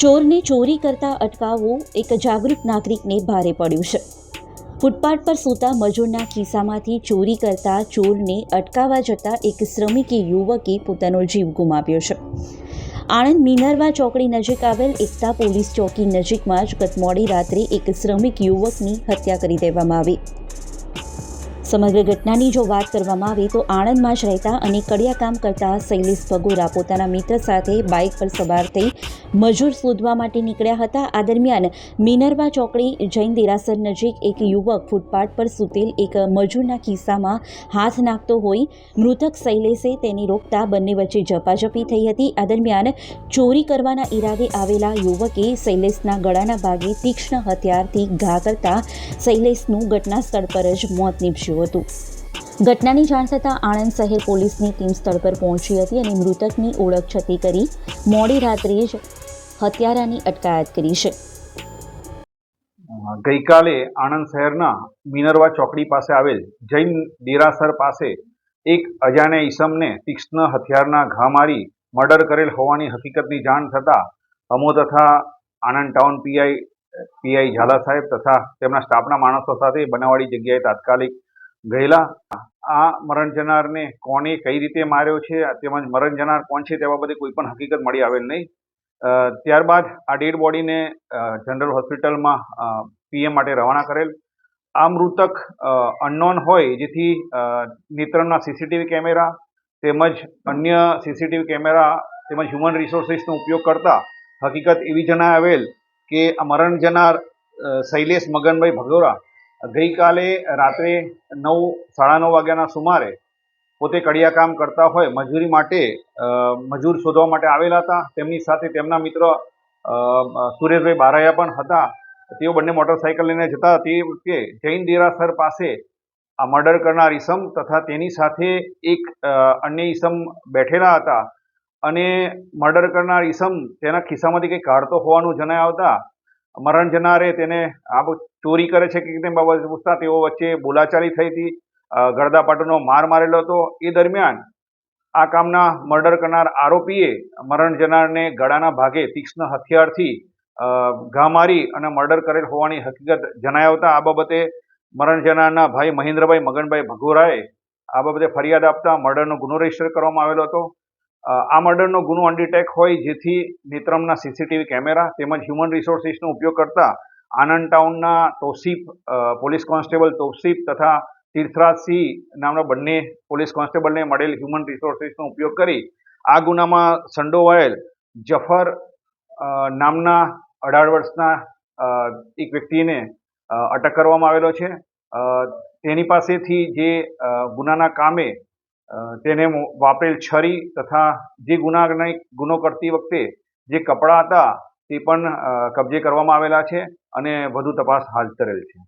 ચોરને ચોરી કરતા અટકાવવું એક જાગૃત નાગરિકને ભારે પડ્યું છે। ફૂટપાથ પર સૂતા મજૂરના ખિસ્સામાંથી ચોરી કરતા ચોરને અટકાવવા જતાં એક શ્રમિકી યુવકે પોતાનો જીવ ગુમાવ્યો છે। આણંદ મિનર્વા ચોકડી નજીક આવેલ એકતા પોલીસ ચોકી નજીકમાં જ ગત મોડી રાત્રે એક શ્રમિક યુવકની હત્યા કરી દેવામાં આવી। સમગ્ર ઘટનાની જો વાત કરવામાં આવે તો આણંદમાં જ રહેતા અને કડિયા કામ કરતા શૈલેષ ભગોરા પોતાના મિત્ર સાથે બાઇક પર સવાર થઈ મજૂર શોધવા માટે નીકળ્યા હતા। આ દરમિયાન મિનર્વા ચોકડી જૈન દેરાસર નજીક એક યુવક ફૂટપાથ પર સૂતેલ એક મજૂરના ખિસ્સામાં હાથ નાખતો હોઈ મૃતક શૈલેષે તેને રોકતા બંને વચ્ચે ઝપાઝપી થઈ હતી। આ દરમિયાન ચોરી કરવાના ઈરાદે આવેલા યુવકે શૈલેષના ગળાના ભાગે તીક્ષ્ણ હથિયારથી ઘા કરતા શૈલેષનું ઘટના સ્થળ પર જ મોત નીપજ્યું હતું। ઘટનાની જાણ થતાં આણંદ શહેર પોલીસની ટીમ સ્થળ પર પહોંચી હતી અને મૃતકની ઓળખ છતી કરી મોડી રાત્રે જ હત્યારાની અટકાયત કરી છે। ગઈકાલે આણંદ શહેરના મિનર્વા ચોકડી પાસે આવેલ જૈન દેરાસર પાસે એક અજાણ્યા ઈસમને તીક્ષ્ણ હથિયારના ઘા મારી મર્ડર કરેલ હોવાની હકીકતની જાણ થતાં અમો તથા આણંદ ટાઉન પીઆઈ ઝાલા સાહેબ તથા તેમના સ્ટાફના માણસો સાથે બનાવવાળી જગ્યાએ તાત્કાલિક ગયેલા। આ મરણ જનારને કોને કઈ રીતે માર્યો છે તેમજ મરણ જનાર કોણ છે તે બાબતે કોઈ પણ હકીકત મળી આવેલ નહીં। ત્યારબાદ આ ડેડ બોડીને જનરલ હોસ્પિટલમાં પીએમ માટે રવાના કરેલ। આ મૃતક અનનોન હોય જેથી નેત્રમના સીસીટીવી કેમેરા તેમજ અન્ય સીસીટીવી કેમેરા તેમજ હ્યુમન રિસોર્સિસનો ઉપયોગ કરતા હકીકત એવી જણાય આવેલ કે આ મરણ જનાર શૈલેષ મગનભાઈ ભગોરા ગઈકાલે રાત્રે 9:30 વાગ્યાના સુમારે પોતે કડિયા કામ કરતા હોય મજૂરી માટે મજૂર શોધવા માટે આવેલા હતા। તેમની સાથે તેમના મિત્ર સુરેશભાઈ બારૈયા પણ હતા। તેઓ બંને મોટરસાઇકલ લઈને જતા તે વખતે જૈન દેરાસર પાસે આ મર્ડર કરનાર ઈસમ તથા તેની સાથે એક અન્ય ઈસમ બેઠેલા હતા અને મર્ડર કરનાર ઈસમ તેના ખિસ્સામાંથી કંઈ કાઢતો હોવાનું જણાય આવતા મરણ જનારે તેને આ ચોરી કરે છે કે તેમ બાબતે પૂછતા તેઓ વચ્ચે બોલાચાલી થઈ હતી। ગળદાપાટુનો માર મારેલો હતો। એ દરમિયાન આ કામના મર્ડર કરનાર આરોપીએ મરણ જનારને ગળાના ભાગે તીક્ષ્ણ હથિયારથી ઘા મારી અને મર્ડર કરેલ હોવાની હકીકત જણાય આવતા આ બાબતે મરણ જનારના ભાઈ મહેન્દ્રભાઈ મગનભાઈ ભગોરાએ આ બાબતે ફરિયાદ આપતા મર્ડરનો ગુનો રજીસ્ટર કરવામાં આવેલો હતો। આ મર્ડરનો ગુનો અનડિટેક હોય જેથી નેત્રમના સીસીટીવી કેમેરા તેમજ હ્યુમન રિસોર્સિસનો ઉપયોગ કરતા આણંદ ટાઉનના તૌસીફ પોલીસ કોન્સ્ટેબલ તૌસીફ તથા તીર્થરાજસિંહ નામના બંને પોલીસ કોન્સ્ટેબલને મળેલ હ્યુમન રિસોર્સિસનો ઉપયોગ કરી આ ગુનામાં સંડોવાયેલ જફર નામના 18 વર્ષના એક વ્યક્તિને અટક કરવામાં આવેલો છે। તેની પાસેથી જે ગુનાના કામે તેને વાપરેલ છરી તથા જે ગુનો કરતી વખતે જે કપડાં હતા તે પણ કબજે કરવામાં આવેલા છે અને વધુ તપાસ હાથ ધરેલ છે।